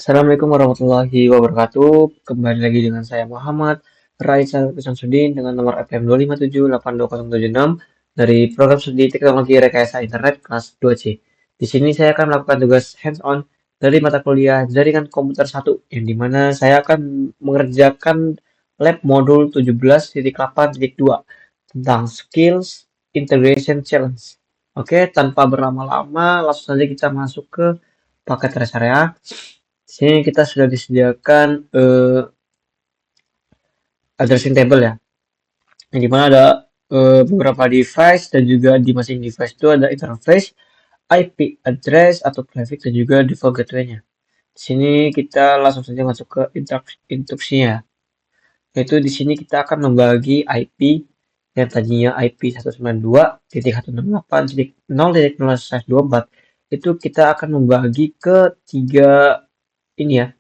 Assalamualaikum warahmatullahi wabarakatuh. Kembali lagi dengan saya Muhammad Raisa Samsudin dengan nomor FM 257820076 dari program studi Teknologi Rekayasa Internet kelas 2C. Di sini saya akan melakukan tugas hands-on dari mata kuliah Jaringan Komputer 1 yang dimana saya akan mengerjakan lab modul 17.8.2 tentang Skills Integration Challenge. Oke, tanpa berlama-lama langsung saja kita masuk ke paket rest area. Di sini kita sudah disediakan addressing table ya, yang dimana ada beberapa device dan juga di masing device itu ada interface, IP address atau traffic dan juga default gateway-nya. Di sini kita langsung saja masuk ke instruksinya. Yaitu di sini kita akan membagi IP yang tadinya IP 192.168.0.0/24 itu kita akan membagi ke tiga ini ya,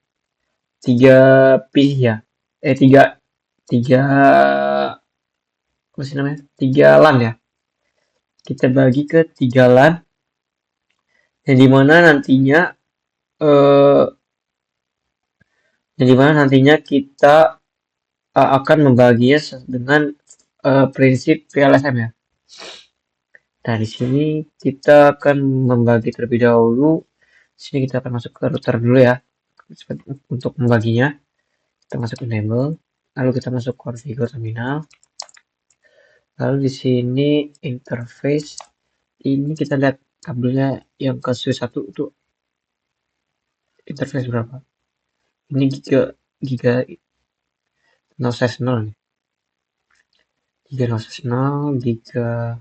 tiga pilih ya, tiga tiga apa sih namanya, tiga LAN ya. Kita bagi ke tiga LAN yang dimana nantinya eh, kita akan membaginya dengan prinsip VLSM ya. Nah, di sini kita akan membagi terlebih dahulu. Di sini kita akan masuk ke router dulu ya untuk membaginya. Kita masuk enable, lalu kita masuk configure terminal. Lalu di sini interface ini kita lihat kabelnya yang ke switch 1 itu interface berapa? Ini giga 0/0 nih. Giga 0/0, giga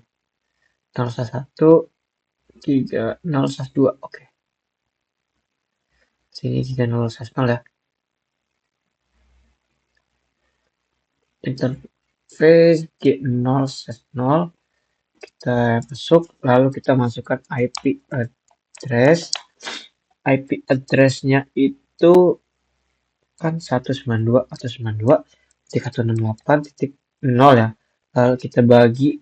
0/1, giga 0/2. Oke. Sini giga 0/0 ya. Interface G0/0 kita masuk, lalu kita masukkan IP address. IP address-nya itu kan 192.168.0 ya. Lalu kita bagi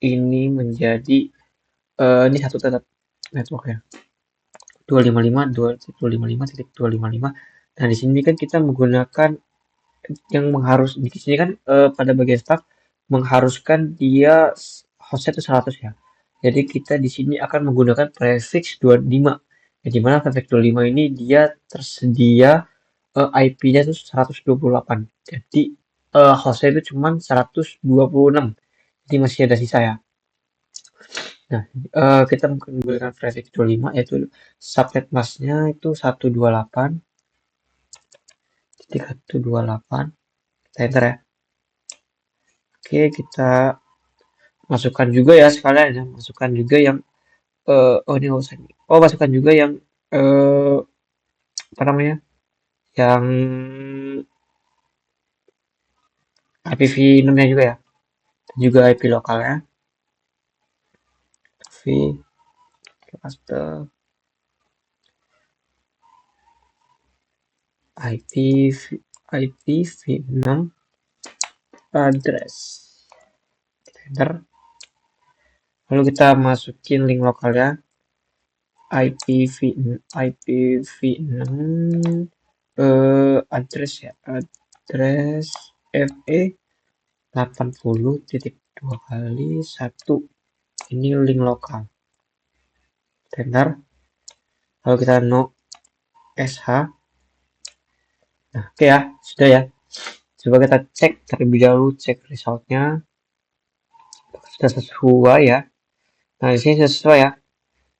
ini menjadi ini satu tetap network ya. 255.255.255. Nah, di sini kan kita menggunakan yang di sini kan pada bagian start mengharuskan dia hostnya itu 100 ya. Jadi kita di sini akan menggunakan prefix 25. Ya, di mana prefix 25 ini dia tersedia IP-nya itu 128. Jadi hostnya itu cuma 126. Jadi masih ada sisa ya. Nah, kita menggunakan prefix 25 yaitu subnet masknya itu 128. Titik 128. Kita enter ya. Oke, kita masukkan juga ya sekalian ya, masukkan juga yang oh ini nggak usah nih. Oh, masukkan juga yang apa namanya? Yang IPv6-nya juga ya. Dan juga IP lokalnya. V cluster IPv6 address. Enter. Lalu kita masukin link lokalnya IPv6 address ya, address FE 80.2 kali 1. Ini link lokal. Enter. Lalu kita no sh. Nah, oke ya, sudah ya. Coba kita cek terlebih dahulu, cek resultnya. Sudah sesuai ya. Nah, di sini sudah sesuai ya.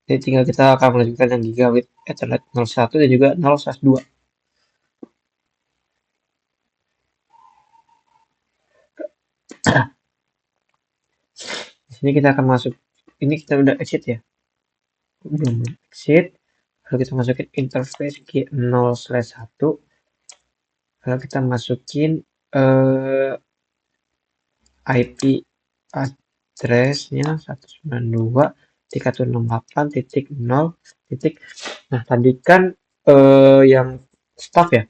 Jadi tinggal kita akan melanjutkan yang gigabit Ethernet 01 dan juga 0/2. Di sini kita akan masuk. Ini kita udah exit ya. Belum exit. Lalu kita masukin interface G0/1. Lalu kita masukin IP address-nya 192.168.0. Nah, tadi kan yang staff ya,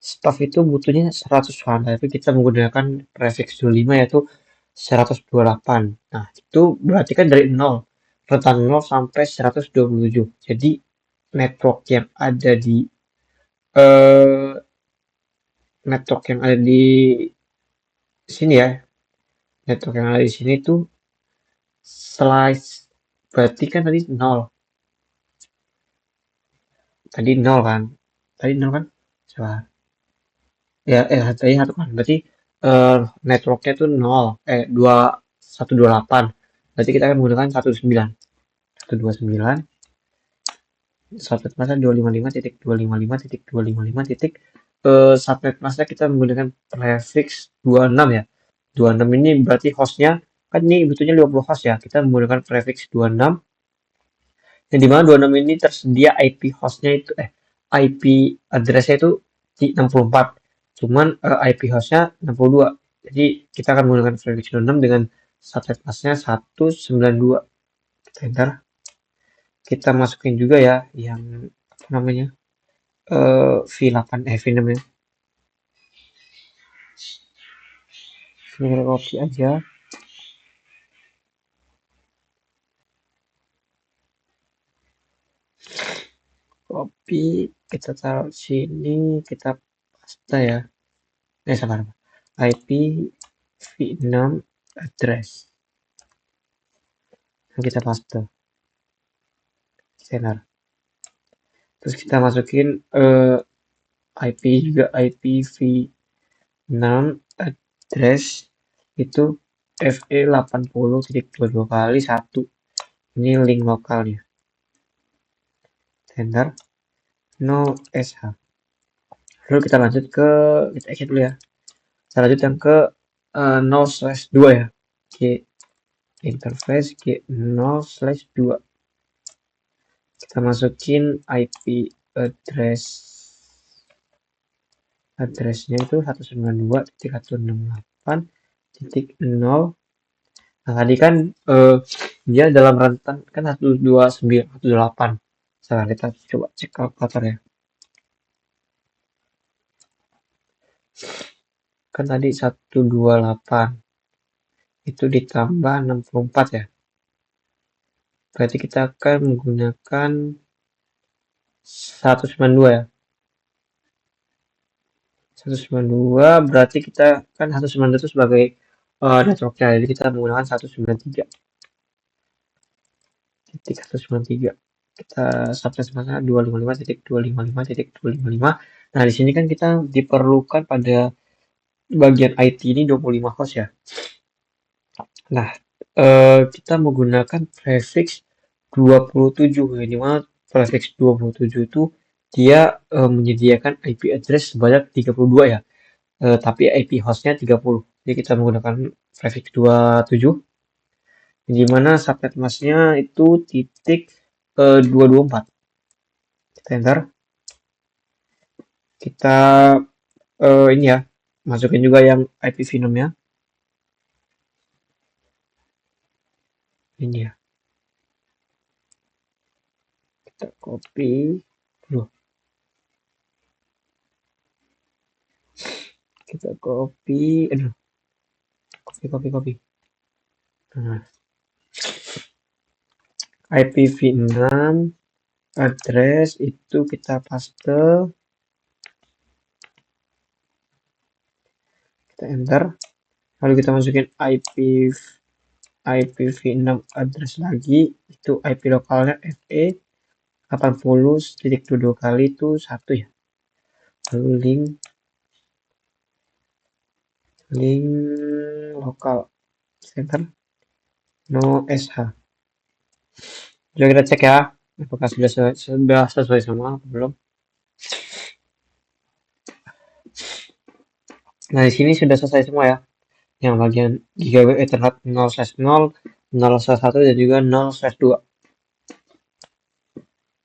staff itu butuhnya 100 WAN, tapi kita menggunakan prefix 25 yaitu 128. Nah, itu berarti kan dari 0, rentan 0 sampai 127. Jadi network yang ada di network yang ada di sini ya. Network yang ada di sini tuh slice, berarti kan tadi 0. Tadi 0 kan? Tadi 0 kan? Coba. Ya, tadi 1 kan. Berarti networknya tuh 0, 2128. Berarti kita akan menggunakan 19. 129 subnet masknya 255.255.255 titik subnet masknya kita menggunakan prefix 26 ya. 26 ini berarti hostnya kan ini butuhnya 50 host ya. Kita menggunakan prefix 26 yang dimana 26 ini tersedia IP hostnya itu IP addressnya itu di 64, cuman IP hostnya 62. Jadi kita akan menggunakan prefix 26 dengan subnet masknya 192. Kita enter. Kita masukin juga ya yang apa namanya V8 V6 ya. Ini copy aja. Copy, kita taruh sini, kita paste ya. Sabar. IP V6 address. Kita paste. Scanner. Terus kita masukin IP juga, IP V6 address itu FE80.22 kali 1. Ini link lokalnya. Enter. No SH. Lalu kita lanjut ke, kita exit dulu ya. Kita lanjut yang ke 0/2 ya. Interface G0/2. Kita masukin IP addressnya itu 192.168.0. Nah tadi kan dia dalam rentan kan 129.128. Sekarang kita coba cek kalkulator ya. Kan tadi 128 itu ditambah 64 ya. Berarti kita akan menggunakan 192 ya. 192 berarti kita kan 192 itu sebagai networknya, jadi kita menggunakan 193. Titik 193. Kita subnet mana 255.255.255. Nah, di sini kan kita diperlukan pada bagian IT ini 25 host ya. Nah, kita menggunakan prefix 27. Ini mah prefix 27 itu dia menyediakan IP address sebanyak 32 ya. Tapi IP hostnya 30. Jadi kita menggunakan prefix 27 di mana subnet masknya itu titik 224. Kita enter. Kita ini ya, masukin juga yang IPv6 nya. Ini ya. Kita copy. Kita copy. Copy. Nah. IPv6 address itu kita paste. Kita enter. Lalu kita masukin IPv6 address lagi, itu IP lokalnya FE 80.22 kali itu 1 ya. Lalu link lokal center no SH. Coba kita cek ya, apakah sudah sesuai sama belum. Nah, di sini sudah selesai semua ya. Yang bagian gigabit Ethernet 0/0, 0/1 dan juga 0/2.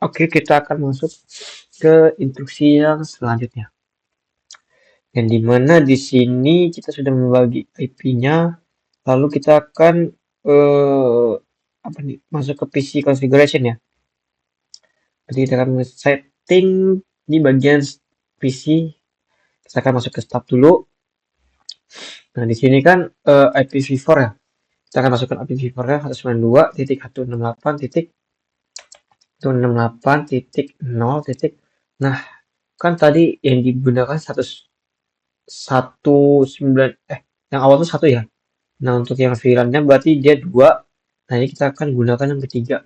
Oke, kita akan masuk ke instruksi yang selanjutnya. Yang dimana di sini kita sudah membagi IP-nya, lalu kita akan masuk ke PC configuration ya. Jadi kita akan setting di bagian PC. Kita akan masuk ke start dulu. Nah, di sini kan IPv4 ya. Kita akan masukkan IPv4-nya 192.168. Itu 68.0 titik. Nah, kan tadi yang digunakan 119 yang awal tuh 1 ya. Nah, untuk yang VLAN-nya berarti dia 2. Nah, ini kita akan gunakan yang ketiga.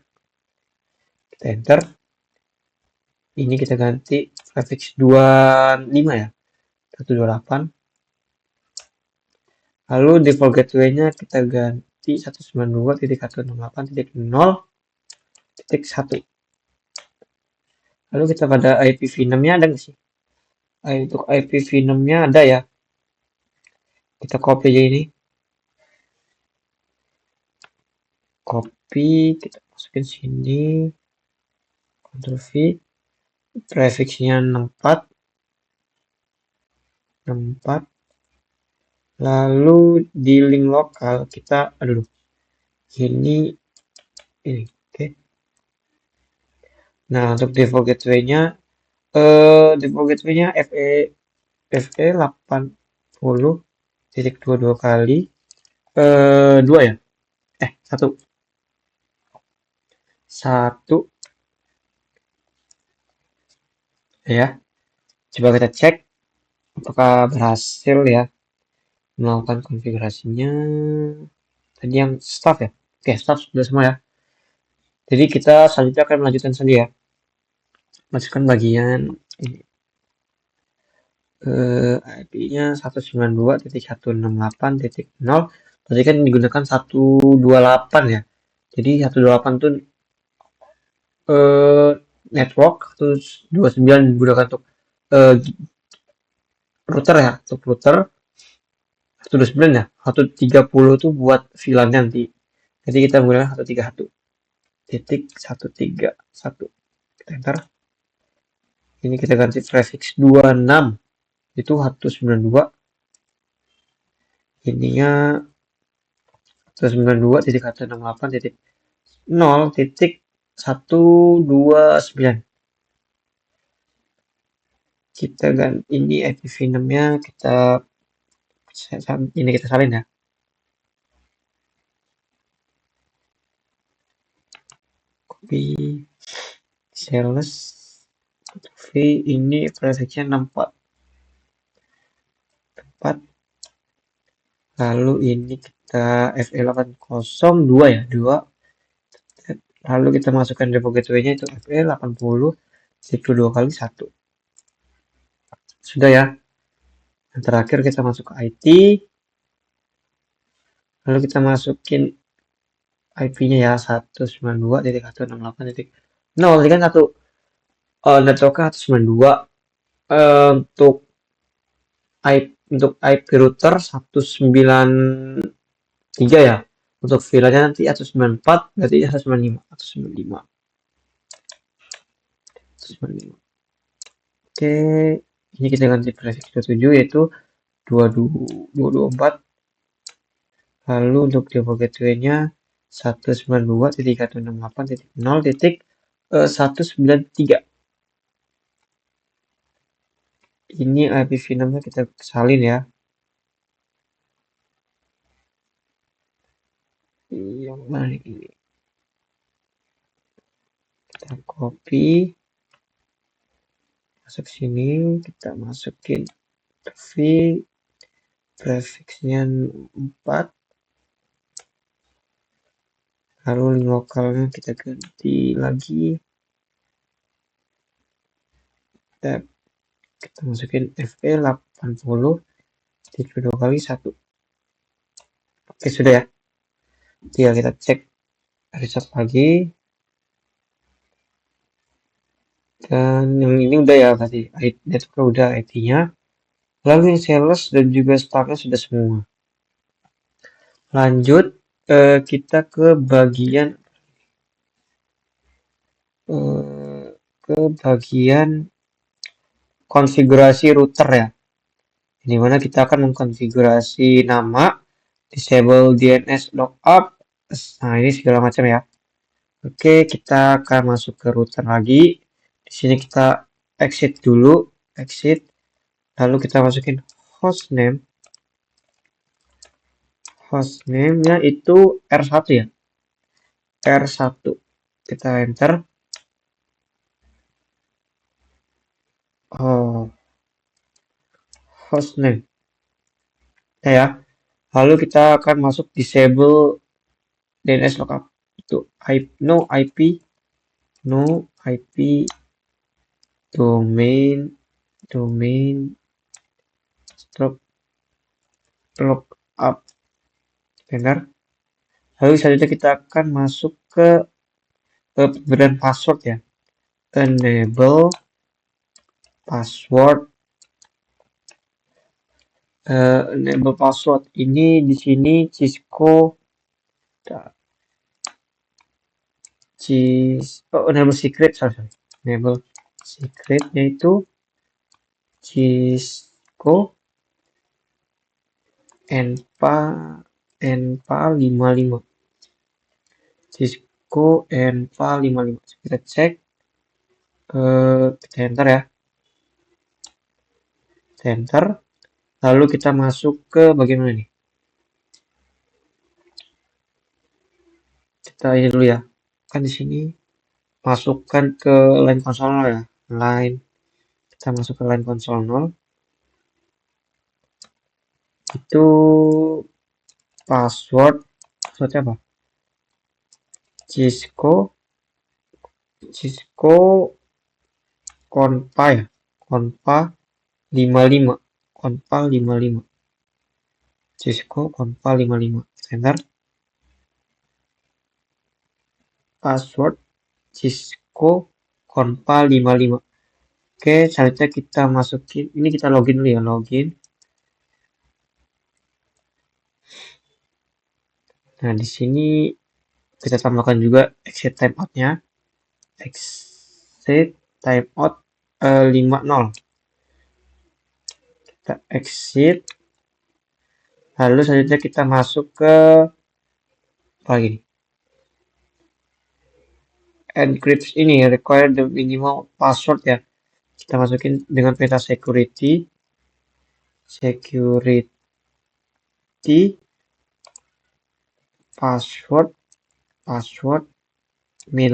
Kita enter. Ini kita ganti prefix 25 ya. 128. Lalu default gateway-nya kita ganti 192.168.0.1. Lalu kita pada IPv6-nya ada nggak sih? Untuk IPv6-nya ada ya. Kita copy aja ini. Copy, kita masukin sini. Ctrl V. Prefix-nya 64. Lalu di link lokal kita aduh ini oke. Nah, untuk default gateway-nya FE 80.22 kali 2 ya. 1 ya. Coba kita cek apakah berhasil ya melakukan konfigurasinya. Tadi yang start ya. Oke, start sudah semua ya. Jadi kita selanjutnya akan melanjutkan saja ya. Masukkan bagian ini. IP-nya 192.168.0. Tadi kan digunakan 128 ya. Jadi 128 itu network, terus 29 digunakan untuk router ya, untuk router 129 ya. 130 itu buat VLAN nanti. Jadi kita menggunakan 131.131. Kita enter. Ini kita ganti prefix 26. Itu 192. Ininya 192.168.0.129. Kita ganti ini IPv6-nya kita salin ya. Copy sales V ini prefixnya 64. Lalu ini kita FE802 ya, 2. Lalu kita masukkan default gateway-nya itu FE80 itu 2 kali 1. Sudah ya. Yang terakhir kita masuk ke IT. Lalu kita masukin IP-nya ya 192.168.0. Tadi kan satu networknya 192. Untuk IP router 193 ya. Untuk VLAN-nya nanti 194, berarti 195. Oke, ini kita ganti prefix 27 yaitu 224. Lalu untuk default gateway-nya 192.168.0.193. Ini IPv6-nya kita salin ya. Yang mana ini? Kita copy. Masuk sini, kita masukin V. Prefixnya 4. Lalu link lokalnya kita ganti lagi. Kita masukin FE80 2 kali 1. Oke, sudah ya. Tinggal kita cek reset lagi. Dan yang ini udah ya tadi. Network udah IP-nya. Lalu yang sales dan juga staffnya sudah semua. Lanjut kita ke bagian konfigurasi router ya. Di mana kita akan mengkonfigurasi nama, disable DNS lookup. Nah, ini segala macam ya. Oke, kita akan masuk ke router lagi. Di sini kita exit dulu, exit. Lalu kita masukin hostname. Hostname-nya itu R1 ya. R1. Kita enter. hostname ya. Lalu kita akan masuk disable DNS lookup itu no IP domain stroke lookup, benar. Lalu selanjutnya kita akan masuk ke pemberian password ya. Enable password. Enable password ini di sini Cisco enable secret, sorry. Enable secret yaitu Cisco Enva 55. Cisco Enva 55. Kita cek, kita enter ya. Enter. Lalu kita masuk ke bagian mana nih? Kita ini dulu ya. Kan di sini masukkan ke line console 0 ya. Kita masuk ke line console 0. Itu passwordnya apa? Cisco Conpa ya. Conpa 55. Conpa 55. Cisco Conpa 55. Enter. Password Cisco Conpa 55. Oke, selanjutnya kita masukin. Ini kita login dulu ya, login. Nah, di sini kita tambahkan juga exit timeout-nya. Exit timeout 50. Kita exit. Lalu selanjutnya kita masuk ke apa lagi nih? Encrypt ini require the minimal password ya. Kita masukin dengan perintah security password min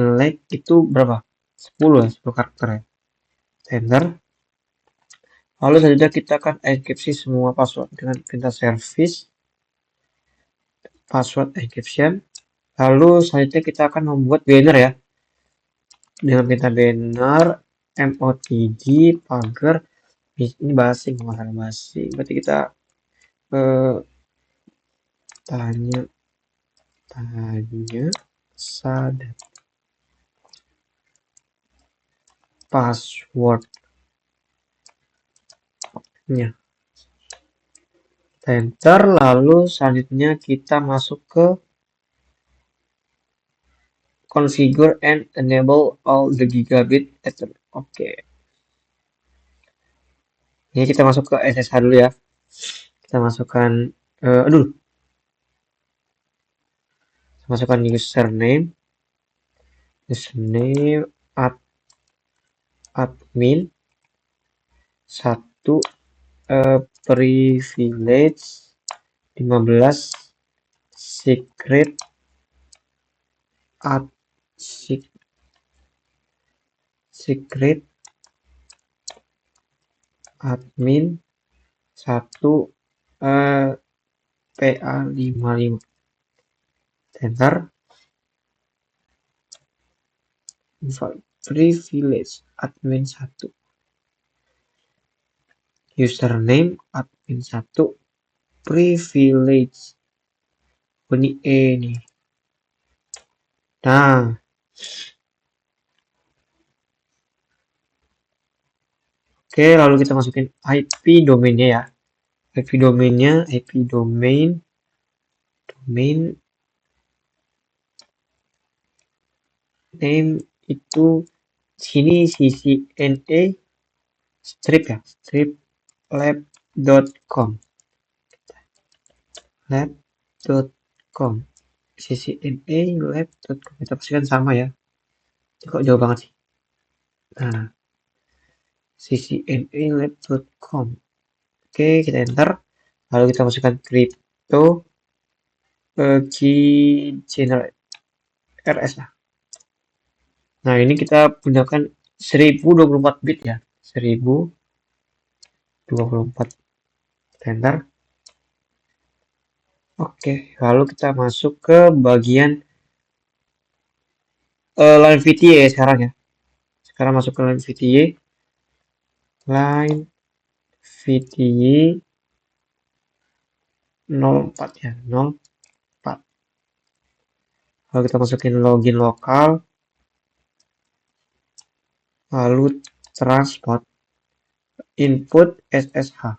itu berapa? 10 ya, 10 karakter ya. Enter. Lalu selanjutnya kita akan enkripsi semua password dengan perintah service password encryption. Lalu selanjutnya kita akan membuat banner ya. Dengan perintah banner motg pagar, ini basi, masalah basi. Berarti kita tanya sadat passwordnya. Enter. Lalu selanjutnya kita masuk ke configure and enable all the gigabit ethernet. Oke. Ini kita masuk ke SSH dulu ya. Kita masukkan masukkan username admin 1 privilege 15 secret admin 1 PA55. Enter. Privilege admin 1. Username admin 1 privilege. Ini nih. Nah. Oke, lalu kita masukin IP domainnya ya. IP domain name itu sini ccna strip ya, strip lab.com ccna lab.com. Kita pastikan sama ya. Kok jauh banget sih. Nah, ccna lab.com. Oke, kita enter. Lalu kita masukkan crypto key generate RS lah. Nah, ini kita gunakan 1024 bit ya. 1024. Enter. Oke, lalu kita masuk ke bagian line VTA sekarang ya. Sekarang masuk ke line VTA. Line VTA 04 ya, 04. Lalu kita masukin login lokal, lalu transport input SSH.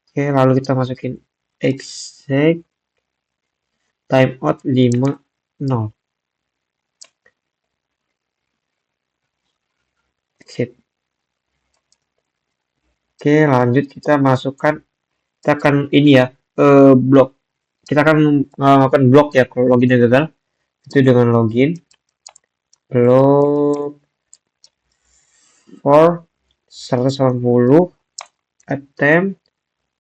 Oke, lalu kita masukin exec timeout 50. Exit. Oke, lanjut kita masukkan, kita akan ini ya, blok. Kita akan melakukan blok ya kalau loginnya gagal. Itu dengan login blok for 180 attempt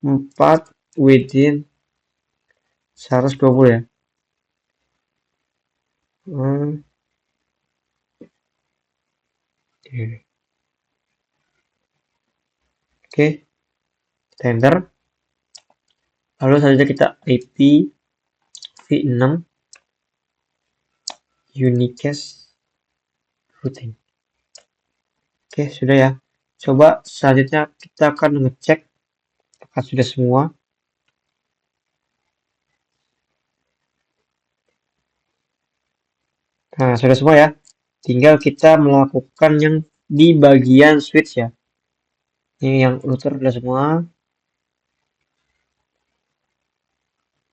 4 within 120 ya. Oke, tender. Lalu selanjutnya kita IP v6 unicast routing. Oke, sudah ya. Coba selanjutnya kita akan ngecek apakah sudah semua. Nah, sudah semua ya. Tinggal kita melakukan yang di bagian switch ya. Ini yang router sudah semua.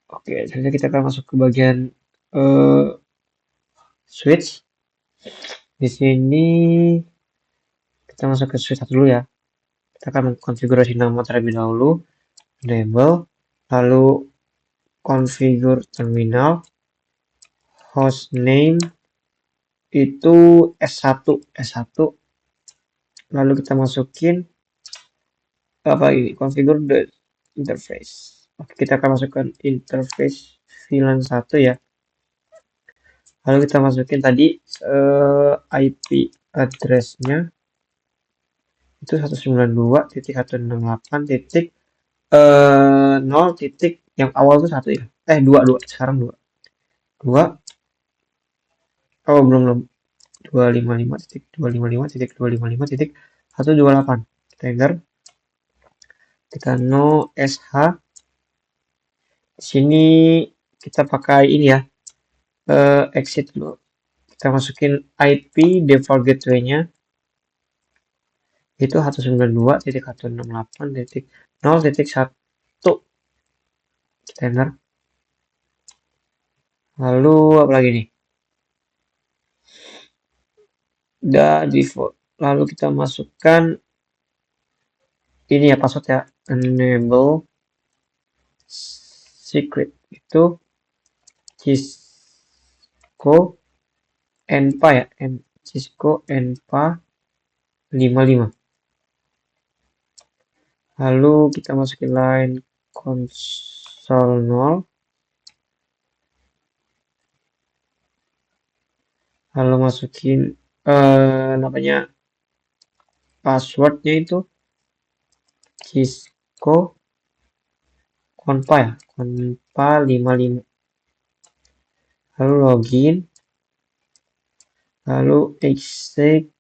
Oke, selanjutnya kita akan masuk ke bagian switch. Di sini kita masuk ke switch 1 dulu ya. Kita akan mengkonfigurasi nama terlebih dahulu. Enable, lalu configure terminal, hostname itu S1, lalu kita masukin apa ini, configure the interface. Oke, kita akan masukkan interface VLAN 1 ya. Lalu kita masukin tadi IP address-nya itu 192.168.0 titik yang awal itu 1 ya. 2 sekarang 2. Oh, belum 255.255.128. Enter. Kita no sh. Di sini kita pakai ini ya. Exit dulu. Kita masukin IP default gateway-nya itu 192.168.0.1. Kita enter. Lalu apa lagi nih? Udah default. Lalu kita masukkan ini ya password ya, enable secret itu Cisco Enpa ya, Cisco Enpa 55. Lalu kita masukin line console 0. Lalu masukin namanya passwordnya itu Cisco Conpa ya, Conpa 55. Lalu login, lalu exec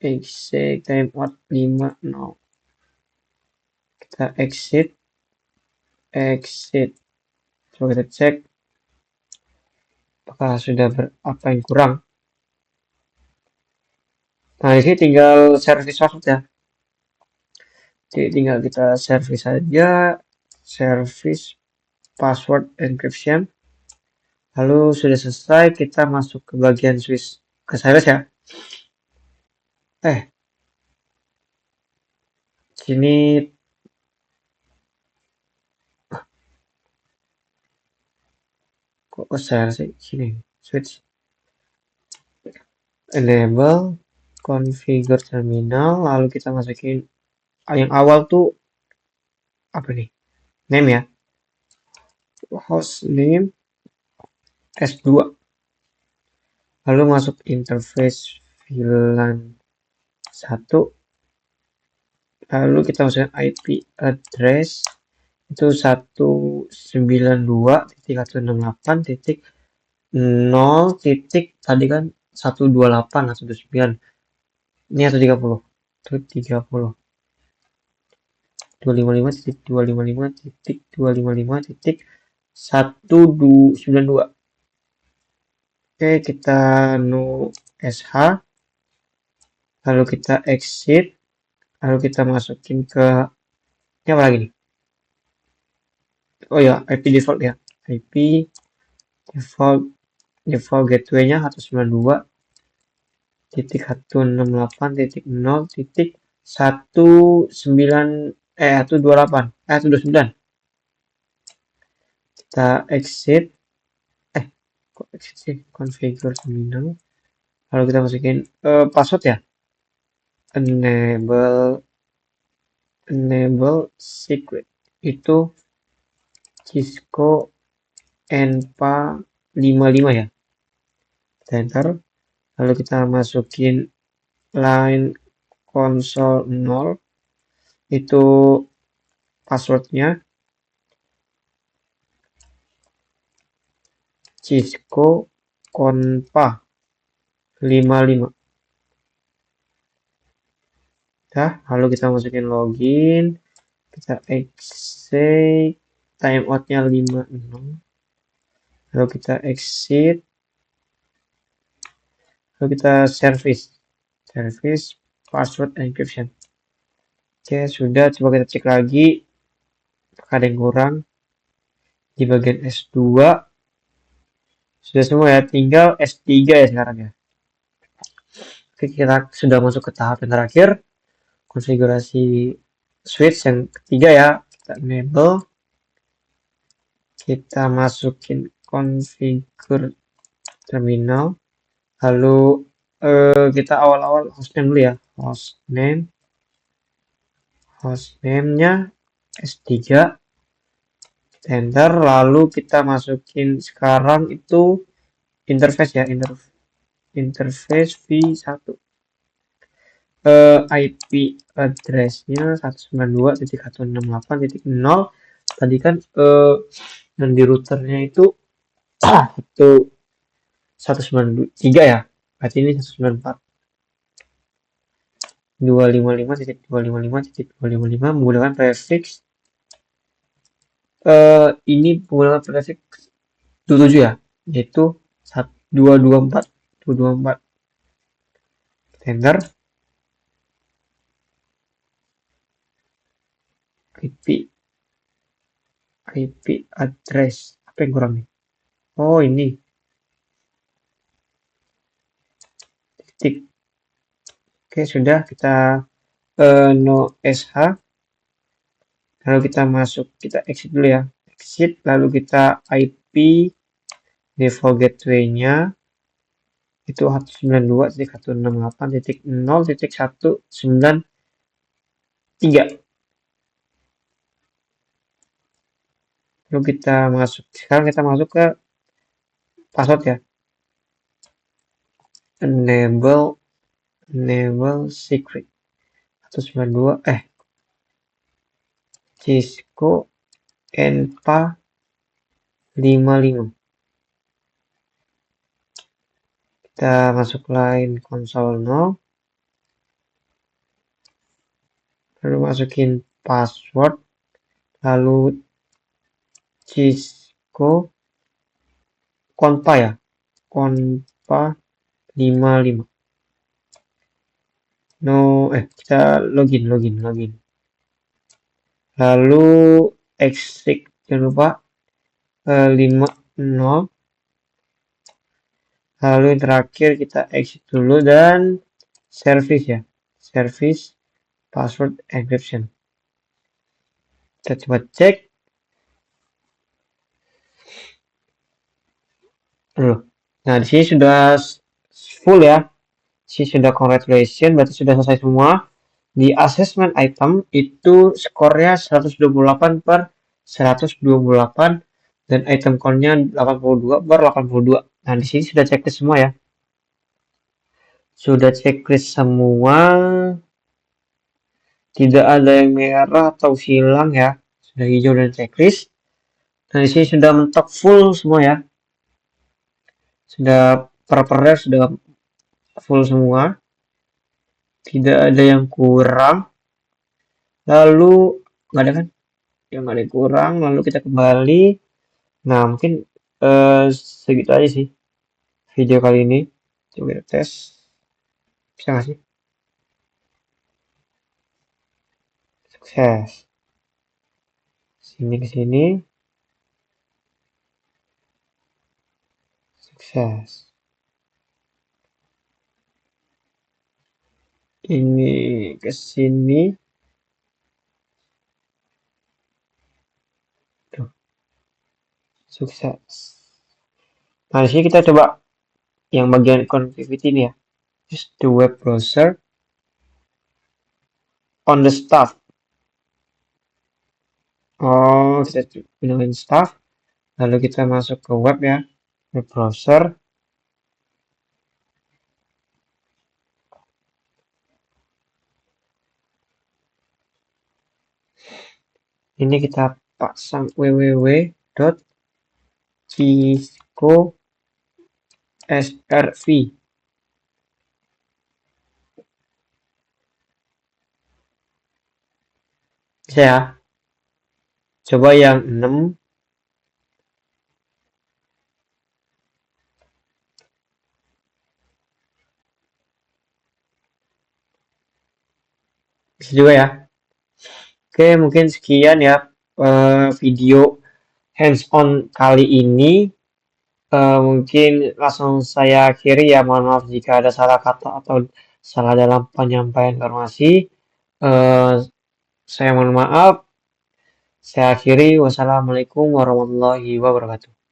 timeout 50. Kita exit. Coba kita cek apakah sudah apa yang kurang. Nah, ini tinggal service password ya. Jadi tinggal kita service saja, service password encryption. Lalu sudah selesai, kita masuk ke bagian switch ke service ya. Sini kok share sih, sini switch enable configure terminal, lalu kita masukin yang awal tuh apa nih, name ya, host name S2, lalu masuk interface VLAN 1, lalu kita masukkan IP address itu 192.168.0 titik tadi kan 128 atau 29, ini 130 255.255.255.192. Oke, kita no sh, lalu kita exit, lalu kita masukin ke ini apa lagi nih? Oh ya, IP default ya, IP default gateway-nya 192.168.0.128 kita exit, kok exit sih, configure terminal, lalu kita masukin password ya, enable secret itu Cisco Enpa 55 ya, kita enter, lalu kita masukin line console 0 itu passwordnya Cisco Conpa 55. Nah, lalu kita masukin login, kita exit, timeoutnya 56, lalu kita exit, lalu kita service password encryption. Oke, sudah, coba kita cek lagi apakah ada yang kurang di bagian S2. Sudah semua ya, tinggal S3 ya sekarang ya. Oke, kita sudah masuk ke tahap yang terakhir, konfigurasi switch yang ketiga ya. Kita enable, kita masukin configure terminal, lalu kita awal-awal hostname dulu ya, hostname-nya S3, enter, lalu kita masukin sekarang itu interface ya, interface v1, IP address-nya 192.168.0, tadi kan yang di routernya itu 193 ya, berarti ini 194. 255.255.255 menggunakan prefix ini menggunakan prefix 27 ya, yaitu 224 enter, IP address apa yang kurang nih? Oh ini titik. Oke, sudah, kita no sh, lalu kita masuk, kita exit dulu ya, exit, lalu kita IP default gateway-nya itu 192.168.0.193. lalu kita masuk, sekarang kita masuk ke password ya, enable secret 192 Cisco Enpa 55. Kita masuk line console 0, lalu masukin password, lalu Cisco Conpa ya, Conpa 55. Kita login, lalu exit, jangan lupa 50, lalu yang terakhir kita exit dulu dan service ya, service password encryption. Kita coba cek. Nah, di sini sudah full ya. Sini sudah congratulations, berarti sudah selesai semua. Di assessment item itu skornya 128/128 dan item count-nya 82/82. Nah, di sini sudah checklist semua ya. Sudah checklist semua, tidak ada yang merah atau hilang ya. Sudah hijau dan checklist. Nah, di sini sudah mentok full semua ya. Sudah per sudah full semua. Tidak ada yang kurang. Lalu nggak ada kan? Yang ada yang kurang. Lalu kita kembali. Nah, mungkin segitu aja sih video kali ini. Coba kita tes. Bisa nggak sih? Sukses. Sini ke sini. Sukses. Ini ke sini. Tuh, sukses. Nah, di sini kita coba yang bagian connectivity ini ya. Use the web browser on the staff. Oh, kita pilihin staff. Lalu kita masuk ke web ya. Web browser. Ini kita pasang www.cisco.srv. Bisa ya. Coba yang 6. Bisa juga ya. Oke, mungkin sekian ya video hands-on kali ini. Mungkin langsung saya akhiri ya. Mohon maaf jika ada salah kata atau salah dalam penyampaian informasi. Saya mohon maaf. Saya akhiri. Wassalamualaikum warahmatullahi wabarakatuh.